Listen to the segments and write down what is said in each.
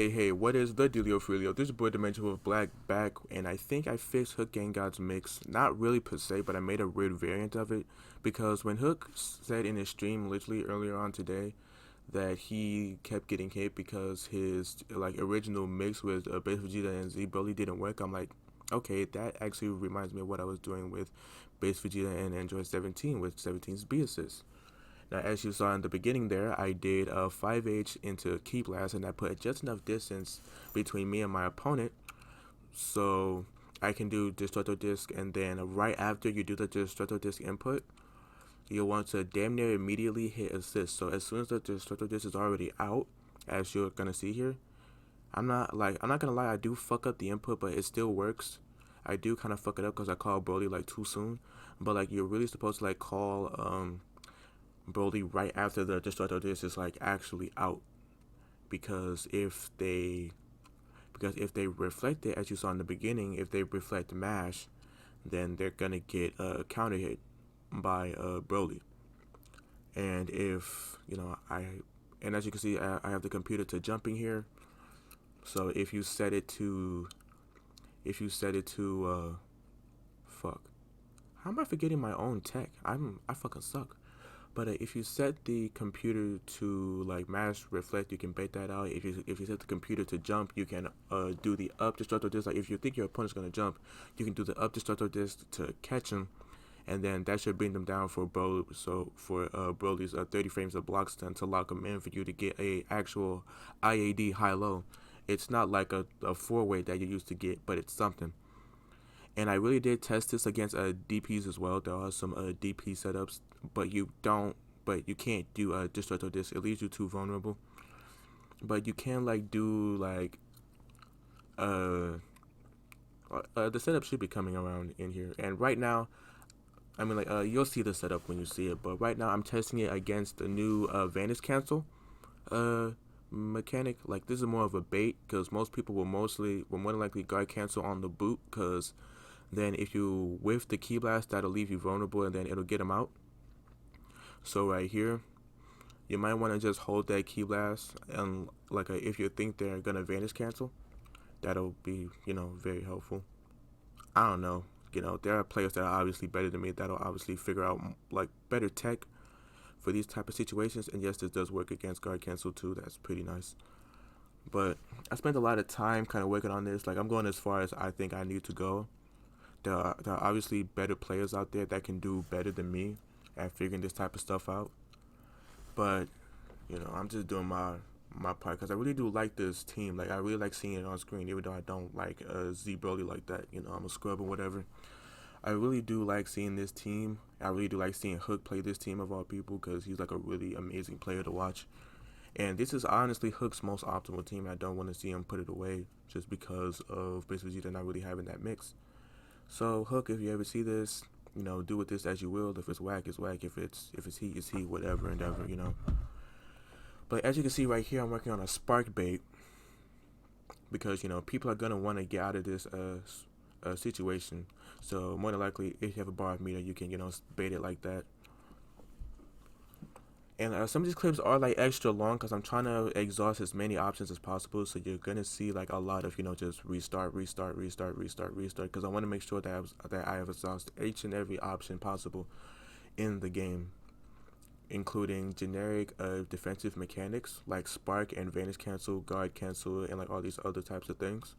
Hey, what is the dealio Filio? This is boy Dimension with Black back, and I think I fixed Hook Gang God's mix. Not really per se, but I made a weird variant of it. Because when Hook said in his stream literally earlier on today that he kept getting hit because his like original mix with Base Vegeta and Z Broly didn't work, I'm like, okay, that actually reminds me of what I was doing with Base Vegeta and Android 17 with 17's B assist. Now, as you saw in the beginning there, I did a 5H into Key Blast, and I put just enough distance between me and my opponent, so I can do Destructo Disc, and then right after you do the Destructo Disc input, you'll want to damn near immediately hit assist. So as soon as the Destructo Disc is already out, as you're gonna see here, I'm not gonna lie, I do fuck up the input, but it still works. I do kind of fuck it up because I call Broly like too soon, but like you're really supposed to like call Broly right after the Destructo Disc is like actually out, because if they reflect it as you saw in the beginning, if they reflect mash, then they're gonna get a counter hit by Broly. And if you know and as you can see, I have the computer to jumping here. So if you set it to fuck, how am I forgetting my own tech? I fucking suck. But if you set the computer to like mash reflect, you can bait that out. If you set the computer to jump, you can do the up destructo disc. Like if you think your opponent's gonna jump, you can do the up destructo disc to catch him, and then that should bring them down for Broly's 30 frames of block stun to lock him in for you to get a actual IAD high low. It's not like a four-way that you used to get, but it's something. And I really did test this against DPs as well. There are some DP setups, but you can't do a Destructo Disc. It leaves you too vulnerable. But you can like do like the setup should be coming around in here. And right now, I mean like you'll see the setup when you see it. But right now I'm testing it against the new Vanish Cancel mechanic. Like this is more of a bait because most people will more than likely guard cancel on the boot, because then if you whiff the Key Blast, that'll leave you vulnerable and then it'll get them out. So right here, you might want to just hold that Key Blast, and like if you think they're gonna Vanish Cancel, that'll be very helpful. I don't know, there are players that are obviously better than me that'll obviously figure out like better tech for these type of situations. And yes, this does work against guard cancel too. That's pretty nice. But I spent a lot of time kind of working on this. Like I'm going as far as I think I need to go. There are obviously better players out there that can do better than me at figuring this type of stuff out. But I'm just doing my part because I really do like this team. Like I really like seeing it on screen, even though I don't like Z Broly like that. I'm a scrub or whatever. I really do like seeing this team. I really do like seeing Hook play this team of all people, because he's like a really amazing player to watch. And this is honestly Hook's most optimal team. I don't want to see him put it away just because of Base Vegeta not really having that mix. So Hook, if you ever see this, do with this as you will. If it's whack, it's whack. If it's heat, it's heat. Whatever, endeavor. But as you can see right here, I'm working on a spark bait because people are gonna want to get out of this situation. So more than likely, if you have a bar of meter, you can bait it like that. And some of these clips are like extra long because I'm trying to exhaust as many options as possible. So you're gonna see like a lot of just restart, because I want to make sure that I have exhausted each and every option possible in the game, including generic defensive mechanics like spark and vanish cancel, guard cancel, and like all these other types of things.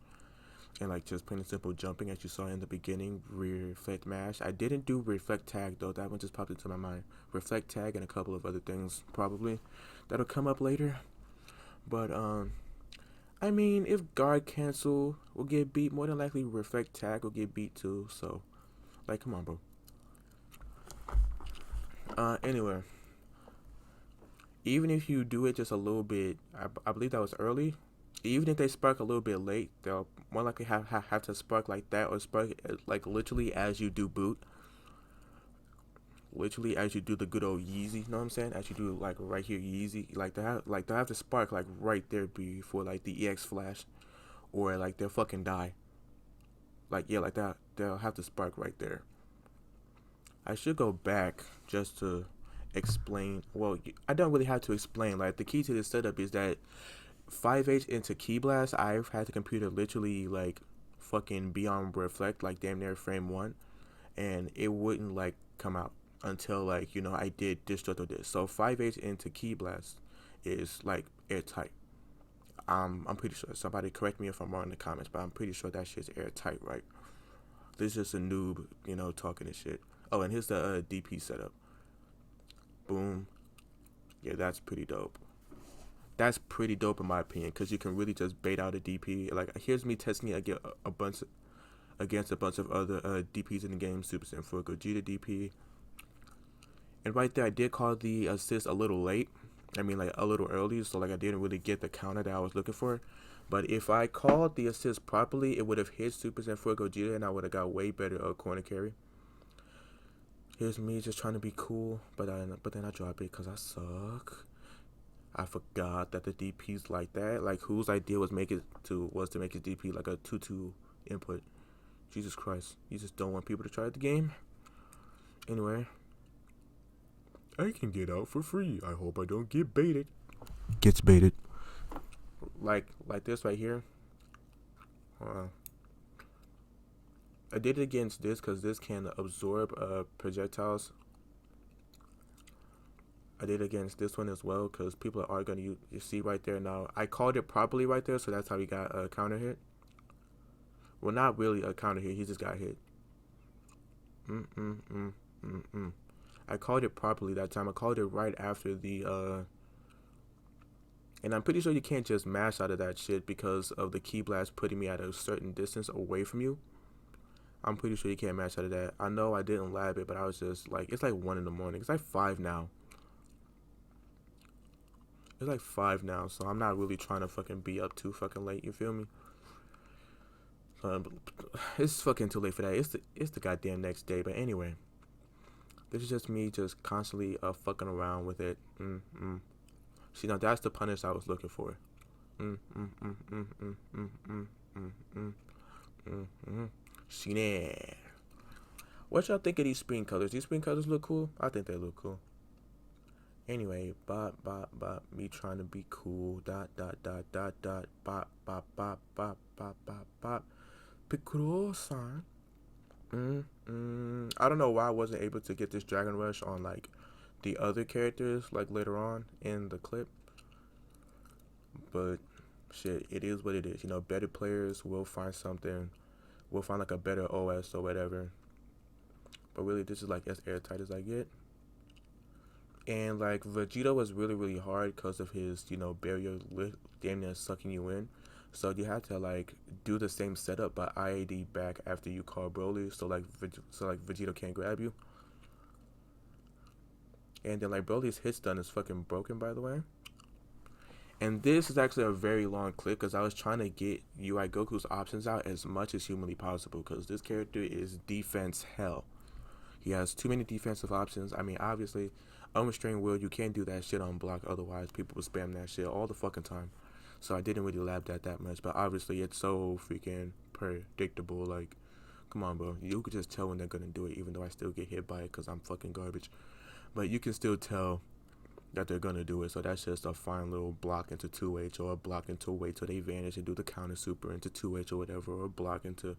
And like just plain and simple jumping, as you saw in the beginning, reflect mash. I didn't do reflect tag though, that one just popped into my mind. Reflect tag and a couple of other things probably that'll come up later. But I mean, if guard cancel will get beat, more than likely reflect tag will get beat too. So like, come on, bro. Anyway, even if you do it just a little bit, I believe that was early. Even if they spark a little bit late, they'll more likely have to spark like that, or spark like literally as you do boot. Literally as you do the good old Yeezy, you know what I'm saying? As you do like right here Yeezy, like they'll have to spark like right there before like the EX flash, or like they'll fucking die. Like yeah, like that they'll have to spark right there. I should go back just to explain. Well, I don't really have to explain. Like the key to this setup is that 5H into Key Blast, I've had the computer literally like fucking be on reflect like damn near frame 1, and it wouldn't like come out until like I did destructo disc. So 5H into Key Blast is like airtight. I'm pretty sure. Somebody correct me if I'm wrong in the comments, but I'm pretty sure that shit's airtight, right? This is just a noob, talking this shit. Oh, and here's the DP setup. Boom. Yeah, that's pretty dope. That's pretty dope in my opinion, because you can really just bait out a DP. Like, here's me testing it against a bunch of other DPs in the game. Super Saiyan 4 Gogeta DP. And right there, I did call the assist a little late. I mean, like, a little early, so like I didn't really get the counter that I was looking for. But if I called the assist properly, it would have hit Super Saiyan 4 Gogeta, and I would have got way better corner carry. Here's me just trying to be cool, but then I drop it because I suck. I forgot that the DP's like that. Like, whose idea was to make his DP like a 2-2 input? Jesus Christ, you just don't want people to try the game. Anyway, I can get out for free. I hope I don't get baited. Gets baited. Like this right here. I did it against this because this can absorb projectiles. I did it against this one as well because people are going to use. You see right there now. I called it properly right there, so that's how he got a counter hit. Well, not really a counter hit. He just got hit. I called it properly that time. I called it right after the and I'm pretty sure you can't just mash out of that shit because of the Key Blast putting me at a certain distance away from you. I'm pretty sure you can't mash out of that. I know I didn't lab it, but I was just like, it's like 1 in the morning. It's like 5 now. It's like 5 now, so I'm not really trying to fucking be up too fucking late. You feel me? It's fucking too late for that. It's the goddamn next day. But anyway, this is just me just constantly fucking around with it. See, now that's the punish I was looking for. See that? What y'all think of these spring colors? These spring colors look cool. I think they look cool. Anyway, bop, me trying to be cool. Dot, bop, pick cool sign. I don't know why I wasn't able to get this Dragon Rush on like the other characters like later on in the clip. But shit, it is what it is. Better players will find something. We'll find like a better OS or whatever. But really, this is like as airtight as I get. And like Vegeta was really, really hard because of his, barrier damn near sucking you in. So you have to like do the same setup but IAD back after you call Broly. So like Vegeta can't grab you. And then like Broly's hit stun is fucking broken, by the way. And this is actually a very long clip because I was trying to get UI Goku's options out as much as humanly possible because this character is defense hell. He has too many defensive options. I mean, obviously, unrestrained will, you can't do that shit on block. Otherwise, people will spam that shit all the fucking time. So I didn't really lab that much. But obviously, it's so freaking predictable. Like, come on, bro. You could just tell when they're going to do it, even though I still get hit by it because I'm fucking garbage. But you can still tell that they're going to do it. So that's just a fine little block into 2H or a block into wait till they vanish and do the counter super into 2H or whatever, or a block into,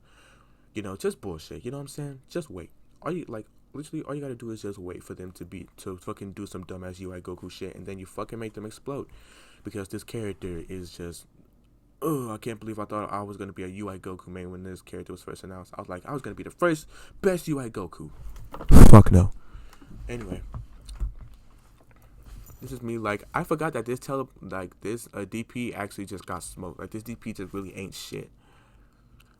just bullshit. You know what I'm saying? Just wait. Literally all you gotta do is just wait for them to fucking do some dumbass UI Goku shit, and then you fucking make them explode. Because this character is just, I can't believe I thought I was gonna be a UI Goku main when this character was first announced. I was like, I was gonna be the first best UI Goku. Fuck no. Anyway, this is me. Like, I forgot that this DP actually just got smoked. Like, this DP just really ain't shit.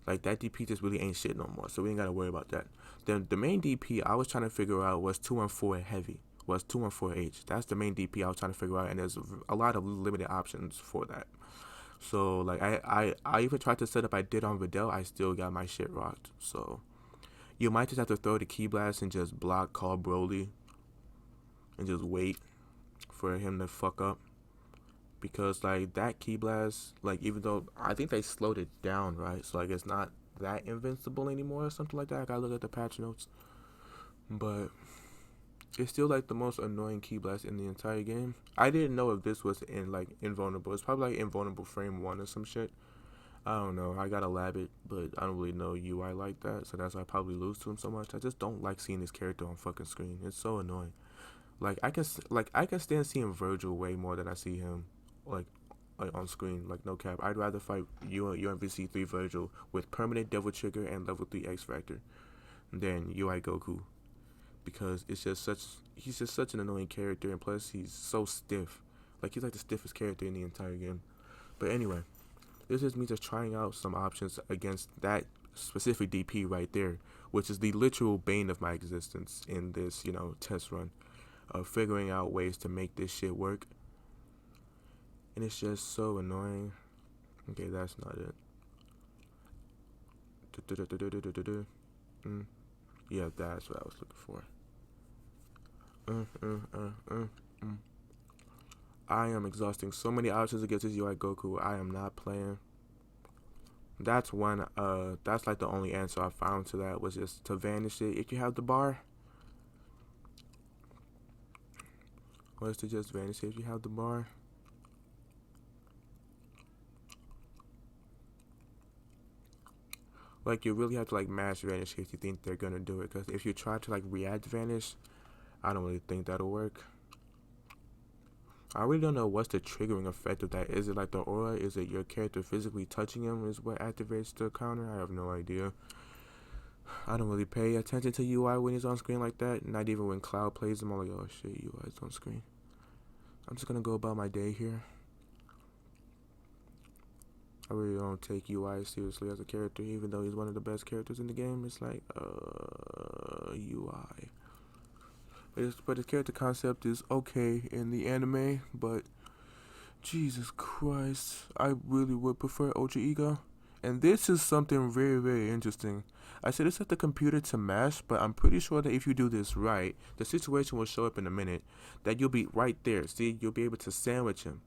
Like, that DP just really ain't shit no more, so we ain't gotta worry about that. Then the main DP I was trying to figure out was 214 heavy, was 214H. That's the main DP I was trying to figure out, and there's a lot of limited options for that. So, like, I even tried to set up I did on Videl, I still got my shit rocked. So, you might just have to throw the Key Blast and just block, call Broly, and just wait for him to fuck up. Because, like, that Key Blast, like, even though I think they slowed it down, right? So, like, it's not that invincible anymore or something like that. I gotta look at the patch notes. But It's still like the most annoying key blast in the entire game. I didn't know if this was in like invulnerable. It's probably like invulnerable frame 1 or some shit. I don't know. I got a Labbit, but I don't really know UI like that, so that's why I probably lose to him so much. I just don't like seeing this character on fucking screen. It's so annoying. I can stand seeing Virgil way more than I see him like on screen. Like no cap. I'd rather fight UMVC 3 Virgil with permanent Devil Trigger and level 3 X Factor than UI Goku, because he's just such an annoying character, and plus he's so stiff. Like he's like the stiffest character in the entire game. But anyway, this is me just trying out some options against that specific DP right there, which is the literal bane of my existence in this, test run of figuring out ways to make this shit work. And it's just so annoying. Okay, that's not it. Yeah, that's what I was looking for. I am exhausting so many options against this UI Goku. I am not playing. That's that's like the only answer I found to that, was just to vanish it if you have the bar. Was to just vanish it if you have the bar. Like you really have to like mash vanish if you think they're gonna do it, because if you try to like react vanish, I don't really think that'll work. I really don't know what's the triggering effect of that. Is it like the aura? Is it your character physically touching him is what activates the counter? I have no idea. I don't really pay attention to UI when he's on screen like that. Not even when Cloud plays him. I'm like, oh shit, UI's on screen. I'm just gonna go about my day here. I really don't take UI seriously as a character, even though he's one of the best characters in the game. It's like, UI. But his character concept is okay in the anime, but Jesus Christ, I really would prefer Ultra Ego. And this is something very, very interesting. I said set the computer to mash, but I'm pretty sure that if you do this right, the situation will show up in a minute, that you'll be right there. See, you'll be able to sandwich him.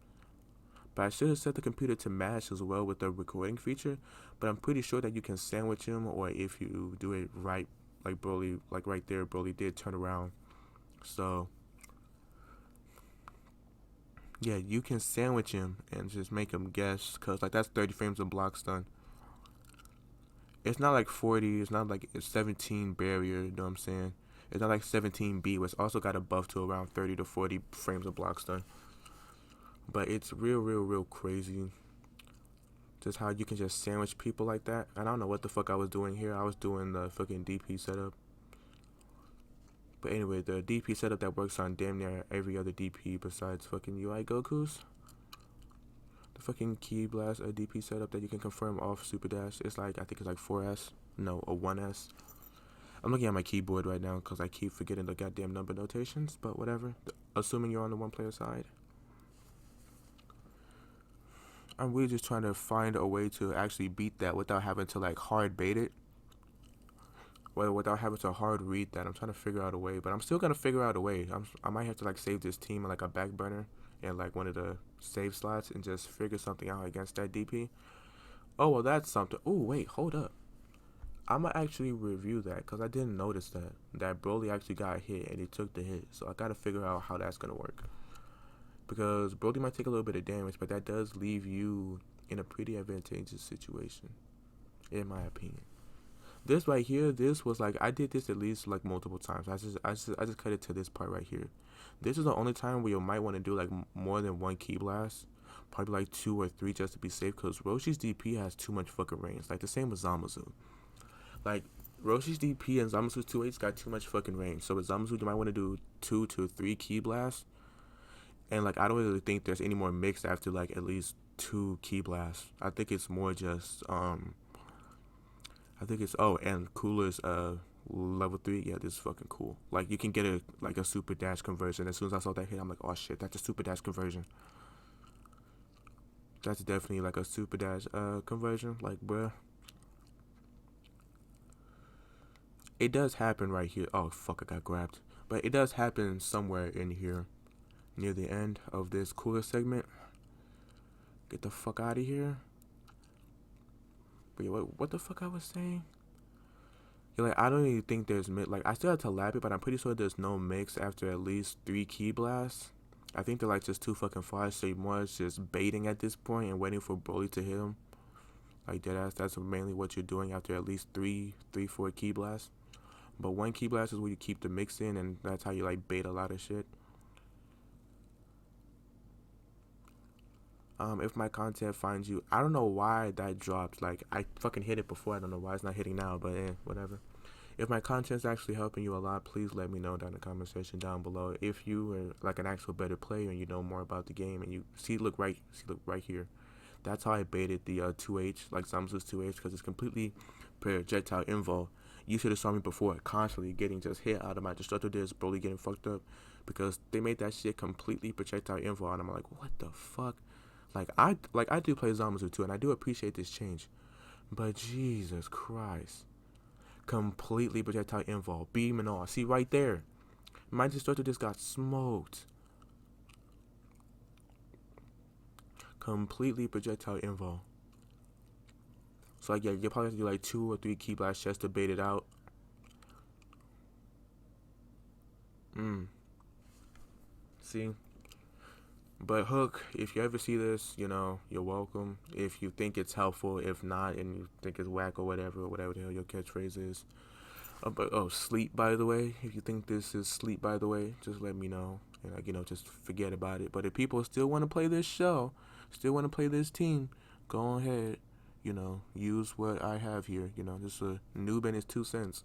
But I should have set the computer to mash as well with the recording feature, but I'm pretty sure that you can sandwich him, or if you do it right, like Broly, like right there, Broly did turn around. So, yeah, you can sandwich him and just make him guess, because like that's 30 frames of block stun. It's not like 40, it's not like it's 17 barrier, you know what I'm saying? It's not like 17B, which also got a buff to around 30 to 40 frames of block stun. But it's real crazy just how you can just sandwich people like that. And I don't know what the fuck I was doing here. I was doing the fucking DP setup. But anyway, the DP setup that works on damn near every other DP besides fucking UI Goku's. The fucking Key Blast DP setup that you can confirm off Super Dash. It's like, I think it's like 4S. No, a 1S. I'm looking at my keyboard right now because I keep forgetting the goddamn number notations. But whatever. Assuming you're on the one player side. I'm really just trying to find a way to actually beat that without having to like hard bait it. Well, without having to hard read that. I'm trying to figure out a way, but I'm still gonna figure out a way. I might have to like save this team in like a back burner and like one of the save slots and just figure something out against that DP. Oh well, that's something. Oh wait, hold up. I'ma actually review that because I didn't notice that Broly actually got hit and he took the hit. So I gotta figure out how that's gonna work. Because Broly might take a little bit of damage, but that does leave you in a pretty advantageous situation, in my opinion. This right here, this was like, I did this at least like multiple times. I just cut it to this part right here. This is the only time where you might want to do like more than one Key Blast. Probably like 2 or 3 just to be safe, because Roshi's DP has too much fucking range. Like the same with Zamasu. Like Roshi's DP and Zamasu's 2H got too much fucking range. So with Zamasu, you might want to do 2 to 3 Key Blasts. And like I don't really think there's any more mix after like at least 2 Key Blasts. I think it's more just I think it's and Cooler's level 3. Yeah, this is fucking cool. Like you can get a super dash conversion. As soon as I saw that hit, I'm like, oh shit, that's a super dash conversion. That's definitely like a super dash conversion. Like, bruh. It does happen right here. Oh fuck, I got grabbed. But it does happen somewhere in here, near the end of this Cooler segment. Get the fuck out of here. Wait, what the fuck I was saying? Yeah, like I don't even think there's like I still have to lab it, but I'm pretty sure there's no mix after at least 3 key blasts. I think they're like just too fucking fast, so more it's just baiting at this point and waiting for Broly to hit him. Like that's mainly what you're doing after at least 4 key blasts. But 1 key blast is where you keep the mix in, and that's how you like bait a lot of shit. If my content finds you, I don't know why that dropped. Like I fucking hit it before. I don't know why it's not hitting now, but whatever. If my content's actually helping you a lot, please let me know down in the comment section down below. If you are like an actual better player and you know more about the game, and you look right here. That's how I baited the 2H, like Zamazu's 2H, because it's completely projectile invul. You should have saw me before, constantly getting just hit out of my destructive disc, Broly getting fucked up, because they made that shit completely projectile invul, and I'm like, what the fuck? Like I do play Zamazu too, and I do appreciate this change, but Jesus Christ. Completely projectile invul, beam and all. See right there, my destructor just got smoked. Completely projectile invul. So like yeah, you probably have to do like 2 or 3 key blasts just to bait it out. See. But Hook, if you ever see this, you know, you're welcome. If you think it's helpful, if not, and you think it's whack or whatever the hell your catchphrase is. Sleep, by the way. If you think this is sleep, by the way, just let me know. And, like, you know, just forget about it. But if people still want to play this show, still want to play this team, go ahead, you know, use what I have here. You know, just a noob and his 2 cents.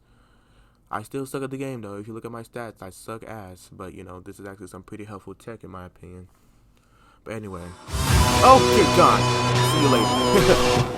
I still suck at the game, though. If you look at my stats, I suck ass. But, you know, this is actually some pretty helpful tech, in my opinion. But anyway. Okay, John. See you later.